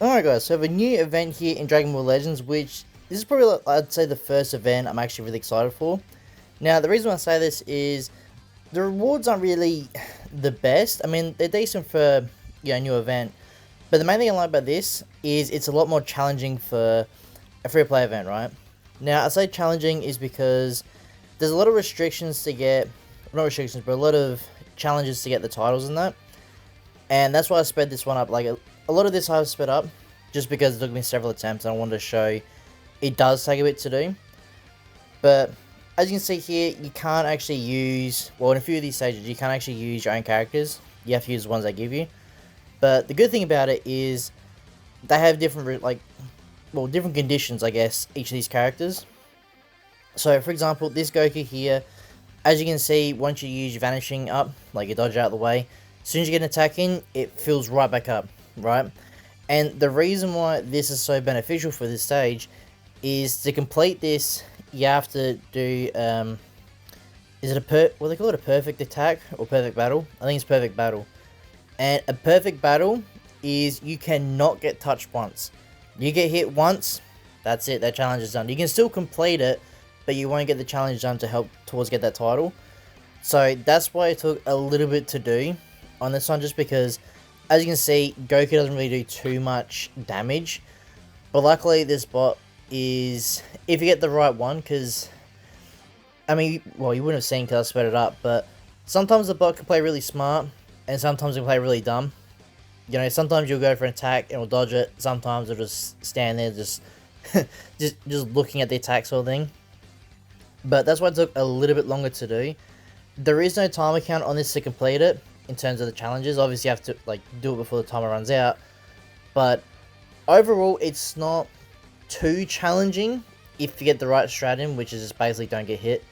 Alright guys, so I have a new event here in Dragon Ball Legends, which this is probably, I'd say, the first event I'm actually really excited for. Now, the reason why I say this is the rewards aren't really the best. I mean, they're decent for, a new event. But the main thing I like about this is it's a lot more challenging for a free-to-play event, right? Now, I say challenging is because there's a lot of restrictions to get, not restrictions, but a lot of challenges to get the titles and that. And that's why I sped this one up. Like, a lot of this I've sped up just because it took me several attempts and I wanted to show it does take a bit to do. But as you can see here, you can't actually use, well, in a few of these stages, you can't actually use your own characters. You have to use the ones they give you. But the good thing about it is they have different, different conditions, I guess, each of these characters. So, for example, this Goku here, as you can see, once you use your vanishing up, like you dodge out of the way, as soon as you get an attack in, it fills right back up, right? And the reason why this is so beneficial for this stage is to complete this, you have to do, is it what do they call it, a perfect attack or perfect battle? I think it's perfect battle. And a perfect battle is you cannot get touched once. You get hit once, that's it, that challenge is done. You can still complete it, but you won't get the challenge done to help towards get that title. So that's why it took a little bit to do on this one, just because, as you can see, Goku doesn't really do too much damage. But luckily this bot is, if you get the right one, because, I mean, well, you wouldn't have seen because I sped it up, but sometimes the bot can play really smart, and sometimes it can play really dumb. You know, sometimes you'll go for an attack and it'll dodge it, sometimes it'll just stand there just, just looking at the attack sort of thing. But that's why it took a little bit longer to do. There is no timer count on this to complete it, in terms of the challenges. Obviously you have to do it before the timer runs out, but overall it's not too challenging if you get the right strat in, which is just basically don't get hit.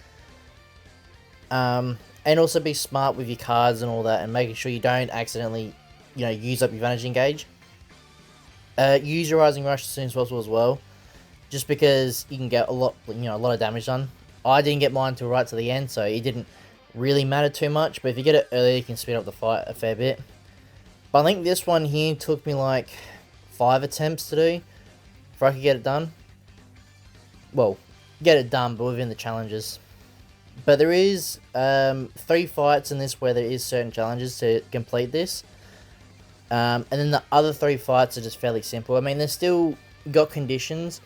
And also be smart with your cards and all that, and making sure you don't accidentally, use up your vanishing gauge. Use your Rising Rush as soon as possible as well, just because you can get a lot of damage done. I didn't get mine till right to the end, so it didn't really matter too much, but if you get it early, you can speed up the fight a fair bit. But I think this one here took me like 5 attempts to do before I could get it done. Well, get it done, but within the challenges. But there is 3 fights in this where there is certain challenges to complete this. And then the other 3 fights are just fairly simple. I mean, they're still got conditions,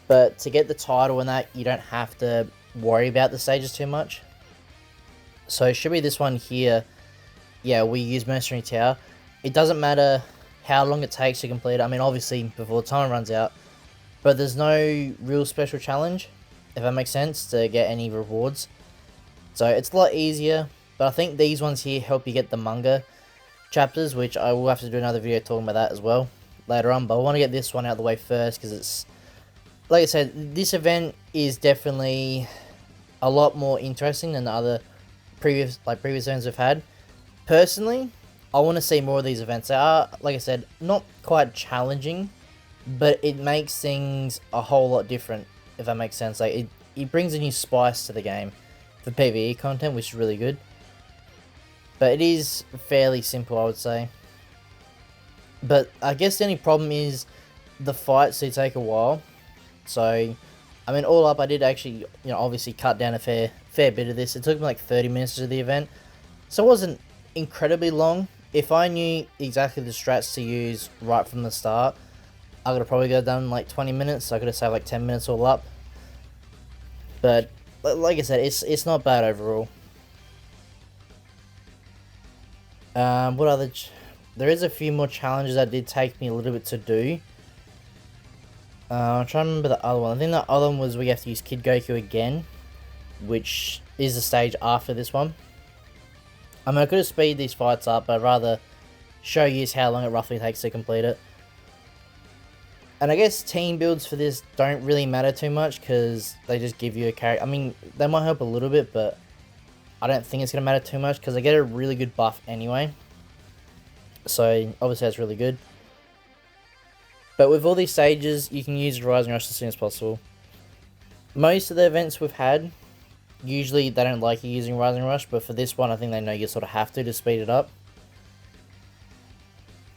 but to get the title and that, you don't have to worry about the stages too much. So it should be this one here. Yeah, we use Mercenary Tower. It doesn't matter how long it takes to complete it. I mean, obviously, before the time runs out. But there's no real special challenge, if that makes sense, to get any rewards. So it's a lot easier. But I think these ones here help you get the manga chapters, which I will have to do another video talking about that as well later on. But I want to get this one out of the way first, because it's, like I said, this event is definitely a lot more interesting than the other previous events we've had. Personally, I want to see more of these events. They are, like I said, not quite challenging, but it makes things a whole lot different, if that makes sense. Like, it brings a new spice to the game for PvE content, which is really good. But it is fairly simple, I would say. But I guess the only problem is the fights do take a while. So, I mean, all up, I did actually, obviously cut down a fair bit of this. It took me like 30 minutes to do the event, so it wasn't incredibly long. If I knew exactly the strats to use right from the start, I could have probably got done in like 20 minutes, so I could have saved like 10 minutes all up. But, like I said, it's not bad overall. What other... There is a few more challenges that did take me a little bit to do. I'm trying to remember the other one. I think the other one was we have to use Kid Goku again, which is the stage after this one. I mean, I could have speeded these fights up, but I'd rather show you how long it roughly takes to complete it. And I guess team builds for this don't really matter too much, because they just give you a character. I mean, they might help a little bit, but I don't think it's going to matter too much, because they get a really good buff anyway. So, obviously that's really good. But with all these stages, you can use Rising Rush as soon as possible. Most of the events we've had, usually they don't like you using Rising Rush, but for this one, I think they know you sort of have to speed it up.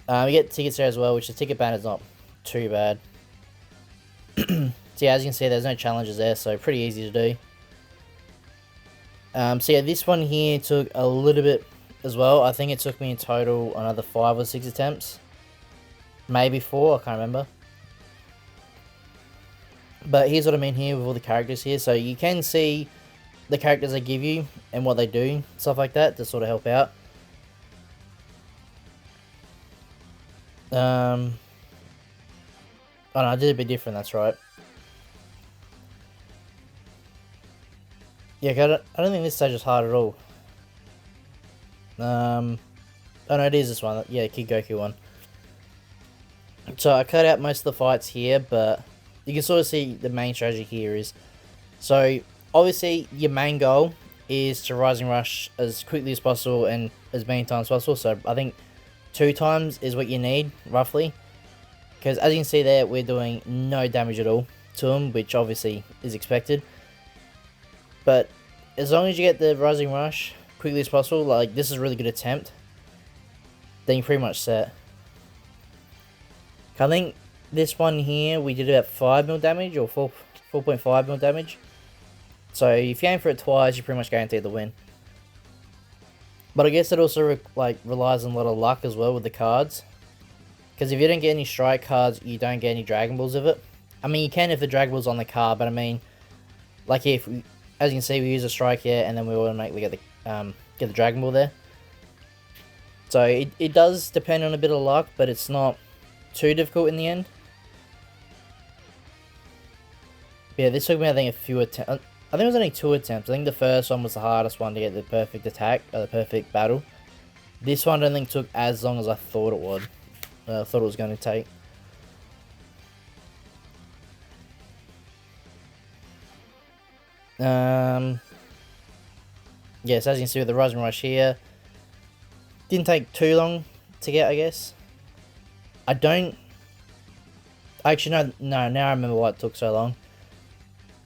We get tickets there as well, which the ticket banner is not too bad. So yeah, as you can see, there's no challenges there, so pretty easy to do. So yeah, this one here took a little bit as well. I think it took me in total another 5 or 6 attempts. Maybe 4, I can't remember. But here's what I mean here with all the characters here. So you can see the characters they give you and what they do, stuff like that, to sort of help out. Oh no, I did a bit different, that's right. Yeah, I don't think this stage is hard at all. Oh no, it is this one. Yeah, Kid Goku one. So I cut out most of the fights here, but you can sort of see the main strategy here is... So, obviously, your main goal is to Rising Rush as quickly as possible and as many times as possible. So, I think 2 times is what you need, roughly. Because, as you can see there, we're doing no damage at all to him, which obviously is expected. But, as long as you get the Rising Rush quickly as possible, like, this is a really good attempt, then you're pretty much set. I think this one here, we did about 5 mil damage, or 4.5 mil damage. So if you aim for it twice, you're pretty much guaranteed the win. But I guess it also relies on a lot of luck as well with the cards. Because if you don't get any strike cards, you don't get any Dragon Balls of it. I mean, you can if the Dragon Ball's on the card, but I mean, like if we, as you can see, we use a strike here, and then we automatically get the Dragon Ball there. So it does depend on a bit of luck, but it's not too difficult in the end. Yeah, this took me, I think, a few attempts. I think it was only 2 attempts. I think the first one was the hardest one to get the perfect attack, or the perfect battle. This one I don't think took as long as I thought it would. I thought it was going to take. Yes, as you can see with the Rising Rush here, didn't take too long to get, I guess. I don't... Actually, no, now I remember why it took so long.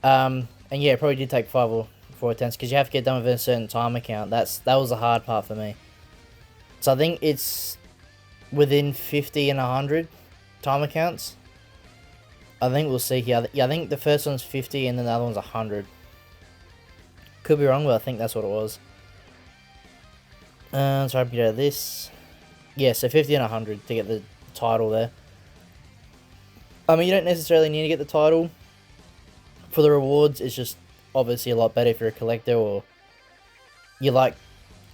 And yeah, it probably did take 5 or 4 attempts, because you have to get done within a certain time account. That was the hard part for me. So I think it's within 50 and 100 time accounts. I think we'll see here. Yeah, I think the first one's 50 and then the other one's 100. Could be wrong, but I think that's what it was. So I can get out of this. Yeah, so 50 and 100 to get the title there. I mean, you don't necessarily need to get the title for the rewards. It's just obviously a lot better if you're a collector or you like,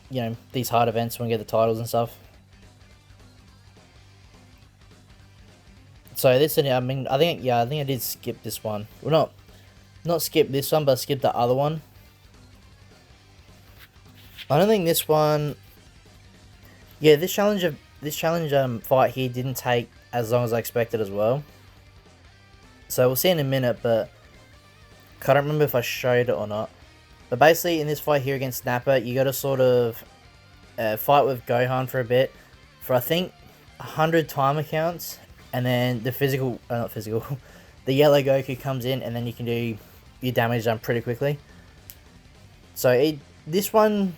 you know, these hard events when you get the titles and stuff. So this, I mean, I think I did skip this one. Well, not skip this one, but skip the other one. I don't think this one. Yeah, this challenge fight here didn't take as long as I expected as well. So we'll see in a minute, but I don't remember if I showed it or not. But basically, in this fight here against Nappa, you got to sort of fight with Gohan for a bit, for I think 100 time accounts, and then the the yellow Goku comes in, and then you can do your damage done pretty quickly. So this one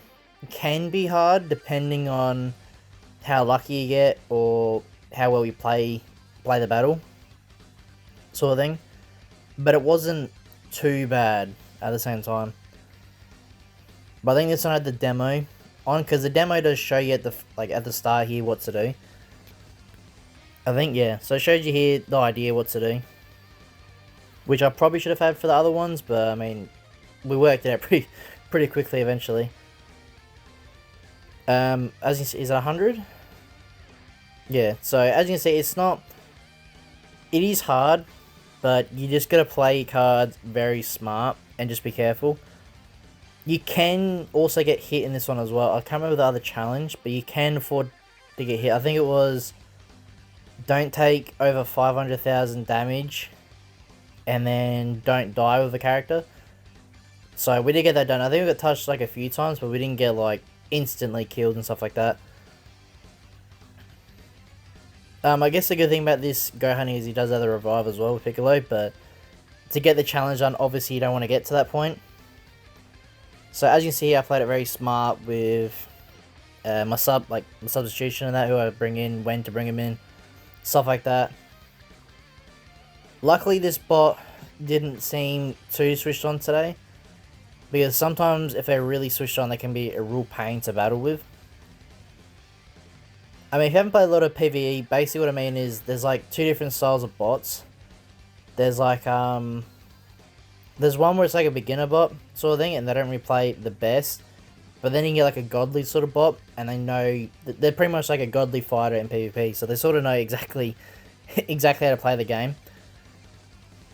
can be hard depending on how lucky you get or how well you play the battle, sort of thing. But it wasn't too bad at the same time. But I think this one had the demo on, because the demo does show you at the start here what to do. I think, yeah, so it shows you here the idea what to do, which I probably should have had for the other ones, but I mean, we worked it out pretty quickly eventually. As you see, is it 100? Yeah, so as you can see, it is hard, but you just gotta play your cards very smart and just be careful. You can also get hit in this one as well. I can't remember the other challenge, but you can afford to get hit. I think it was, don't take over 500,000 damage, and then don't die with the character. So we did get that done. I think we got touched like a few times, but we didn't get like instantly killed and stuff like that. I guess the good thing about this Gohan is he does have the revive as well with Piccolo, but to get the challenge done, obviously you don't want to get to that point. So as you can see, I played it very smart with my substitution and that, who I bring in, when to bring him in, stuff like that. Luckily, this bot didn't seem too switched on today, because sometimes if they're really switched on, they can be a real pain to battle with. I mean, if you haven't played a lot of PvE, basically what I mean is there's like two different styles of bots. There's like, there's one where it's like a beginner bot sort of thing, and they don't really play the best. But then you can get like a godly sort of bot, and they know, they're pretty much like a godly fighter in PvP, so they sort of know exactly how to play the game.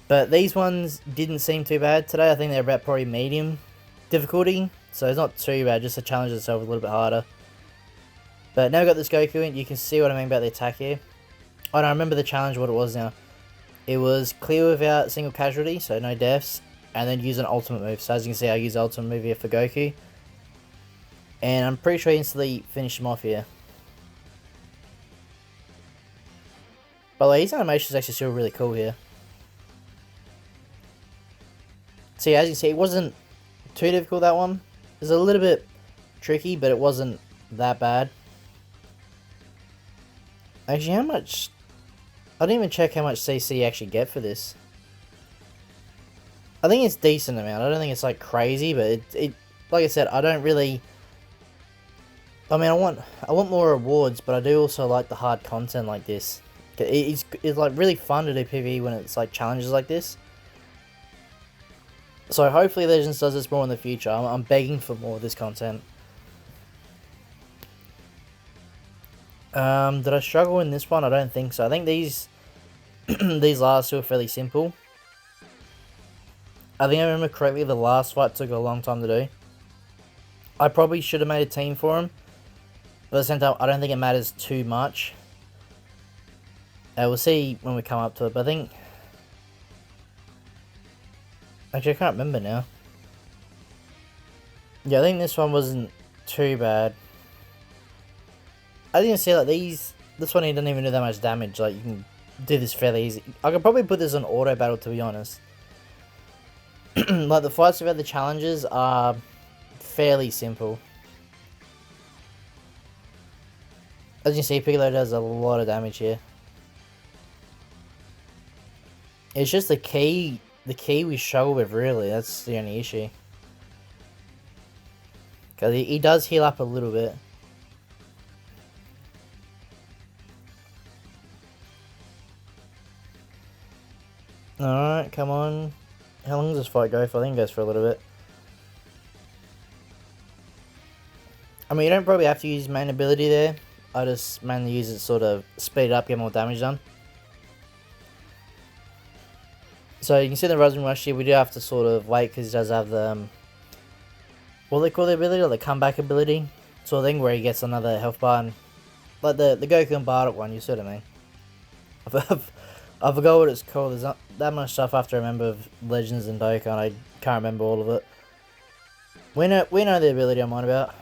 But these ones didn't seem too bad today. I think they're about probably medium difficulty, so it's not too bad, just to challenge itself a little bit harder. But now we've got this Goku in, you can see what I mean about the attack here. I don't remember the challenge, what it was now. It was clear without single casualty, so no deaths, and then use an ultimate move. So as you can see, I use the ultimate move here for Goku. And I'm pretty sure I instantly finished him off here. By the way, his animation is actually still really cool here. So yeah, as you can see, it wasn't too difficult, that one. It was a little bit tricky, but it wasn't that bad. Actually, how much... I didn't even check how much CC you actually get for this. I think it's decent amount. I don't think it's like crazy, but it like I said, I don't really... I mean, I want more rewards, but I do also like the hard content like this. It's like really fun to do PvE when it's like challenges like this. So hopefully Legends does this more in the future. I'm begging for more of this content. Did I struggle in this one? I don't think so. I think these these last two are fairly simple. I think I remember correctly, the last fight took a long time to do. I probably should have made a team for him, but at the same time, I don't think it matters too much. We'll see when we come up to it, but I think... Actually, I can't remember now. Yeah, I think this one wasn't too bad. I didn't see like these... This one, he doesn't even do that much damage. Like, you can do this fairly easy. I could probably put this on auto battle, to be honest. Like, the fights without the challenges are fairly simple. As you can see, Piccolo does a lot of damage here. It's just the key we struggle with, really. That's the only issue. Because he does heal up a little bit. Alright, come on. How long does this fight go for? I think it goes for a little bit. I mean, you don't probably have to use main ability there. I just mainly use it to sort of speed it up, get more damage done. So you can see the Rising Rush here, we do have to sort of wait because he does have the, what do they call the ability, or the comeback ability sort of thing, where he gets another health bar, and like the Goku and Bardock one, you see what I mean. I forgot what it's called. There's not that much stuff I have to remember of Legends and Dokkan, I can't remember all of it. We know the ability I'm on about.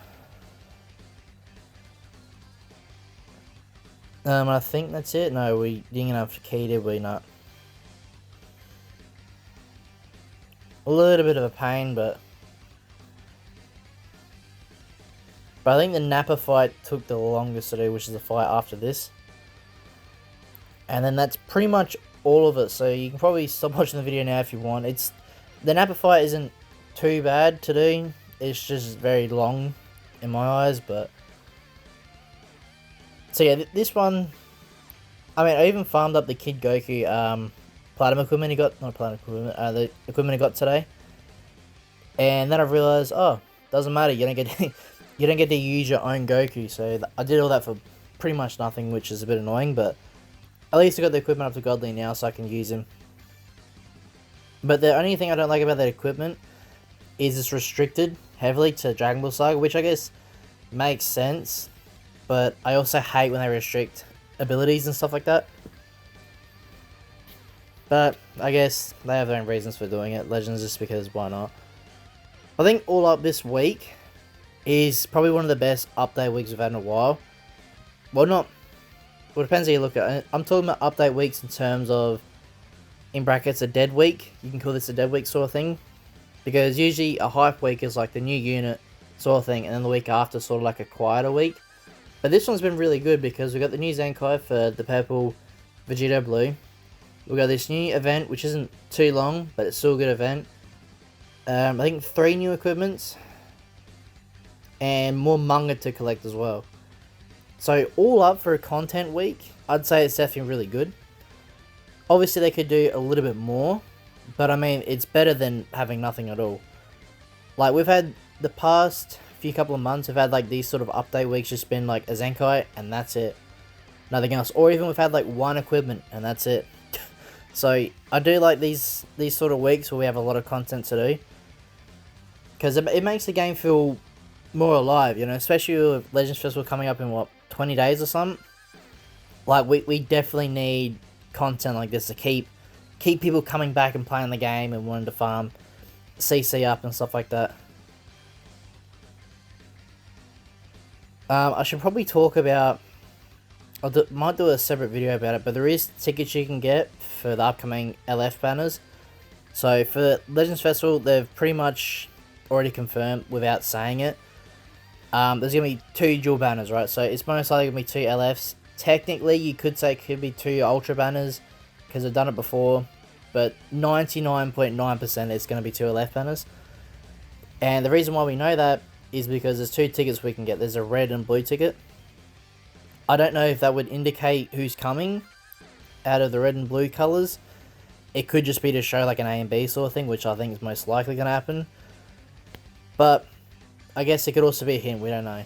I think that's it. No, we didn't have key, did we? Not. A little bit of a pain, but I think the Nappa fight took the longest to do, which is the fight after this. And then that's pretty much all of it, so you can probably stop watching the video now if you want. The Nappa fight isn't too bad to do, it's just very long in my eyes, but... So yeah, this one... I mean, I even farmed up the Kid Goku platinum equipment he got, not platinum equipment, the equipment he got today. And then I realised, oh, doesn't matter, you don't get to use your own Goku, so I did all that for pretty much nothing, which is a bit annoying, but... At least I got the equipment up to Godly now, so I can use him. But the only thing I don't like about that equipment is it's restricted heavily to Dragon Ball Saga, which I guess makes sense. But I also hate when they restrict abilities and stuff like that. But I guess they have their own reasons for doing it. Legends, just because why not? I think all up this week is probably one of the best update weeks we've had in a while. Well, not... Well, it depends how you look at it. I'm talking about update weeks in terms of, in brackets, a dead week. You can call this a dead week sort of thing. Because usually a hype week is like the new unit sort of thing, and then the week after sort of like a quieter week. But this one's been really good because we got the new Zenkai for the purple Vegeta Blue. we got this new event, which isn't too long, but it's still a good event. I think 3 new equipments, and more manga to collect as well. So all up for a content week, I'd say it's definitely really good. Obviously they could do a little bit more, but I mean, it's better than having nothing at all. Like, we've had the past few couple of months, we've had like these sort of update weeks just been like a Zenkai, and that's it. Nothing else. Or even we've had like 1 equipment, and that's it. So I do like these sort of weeks where we have a lot of content to do, because it makes the game feel more alive, you know, especially with Legends Festival coming up in what, 20 days or something. Like, we definitely need content like this to keep people coming back and playing the game and wanting to farm CC up and stuff like that. I should probably talk about, might do a separate video about it, but there is tickets you can get for the upcoming LF banners. So for Legends Festival, they've pretty much already confirmed without saying it. There's going to be 2 dual banners, right? So it's most likely going to be 2 LFs. Technically, you could say it could be 2 Ultra banners, because I've done it before. But 99.9% it's going to be 2 LF banners. And the reason why we know that is because there's 2 tickets we can get. There's a red and blue ticket. I don't know if that would indicate who's coming out of the red and blue colours. It could just be to show like an A and B sort of thing, which I think is most likely going to happen. But I guess it could also be a hint, we don't know.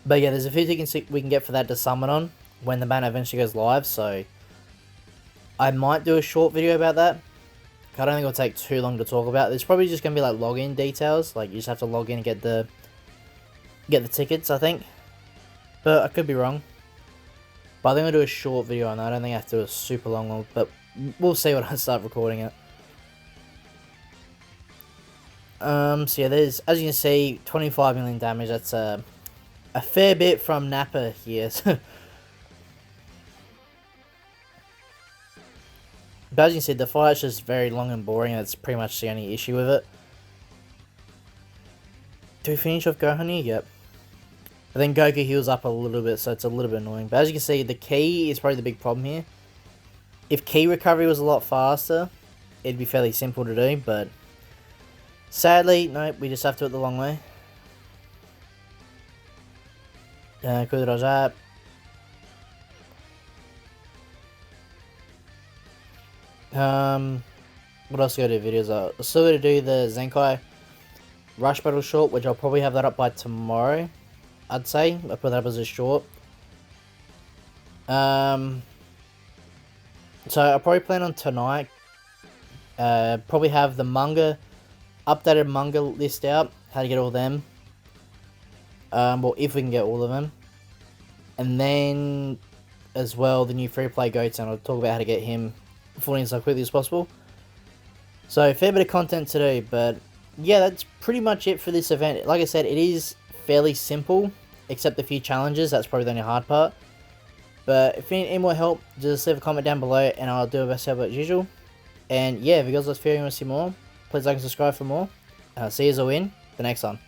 But yeah, there's a few tickets we can get for that to summon on when the banner eventually goes live, so I might do a short video about that. I don't think it'll take too long to talk about. There's probably just going to be like login details, like you just have to log in and get the tickets, I think. But I could be wrong. But I think I'll do a short video on that. I don't think I have to do a super long one, but we'll see when I start recording it. So yeah, there's, as you can see, 25 million damage. That's a fair bit from Nappa here. But as you said, the fight's just very long and boring, and that's pretty much the only issue with it. Do we finish off Gohan here? Yep. But then Goku heals up a little bit, so it's a little bit annoying. But as you can see, the key is probably the big problem here. If key recovery was a lot faster, it'd be fairly simple to do, but sadly, nope, we just have to do it the long way. Kudroja. What else gotta do videos? I'm still gonna do the Zenkai Rush Battle short, which I'll probably have that up by tomorrow, I'd say. I'll put that up as a short. So I'll probably plan on tonight, probably have the manga, updated manga list out, how to get all of them. Well, if we can get all of them. And then, as well, the new free-to-play Goats, and I'll talk about how to get him fully as quickly as possible. So, fair bit of content to do, but yeah, that's pretty much it for this event. Like I said, it is fairly simple, except a few challenges. That's probably the only hard part. But if you need any more help, just leave a comment down below, and I'll do my best help as usual. And yeah, if you guys are feeling you want to see more, please like and subscribe for more. See you all in the next one.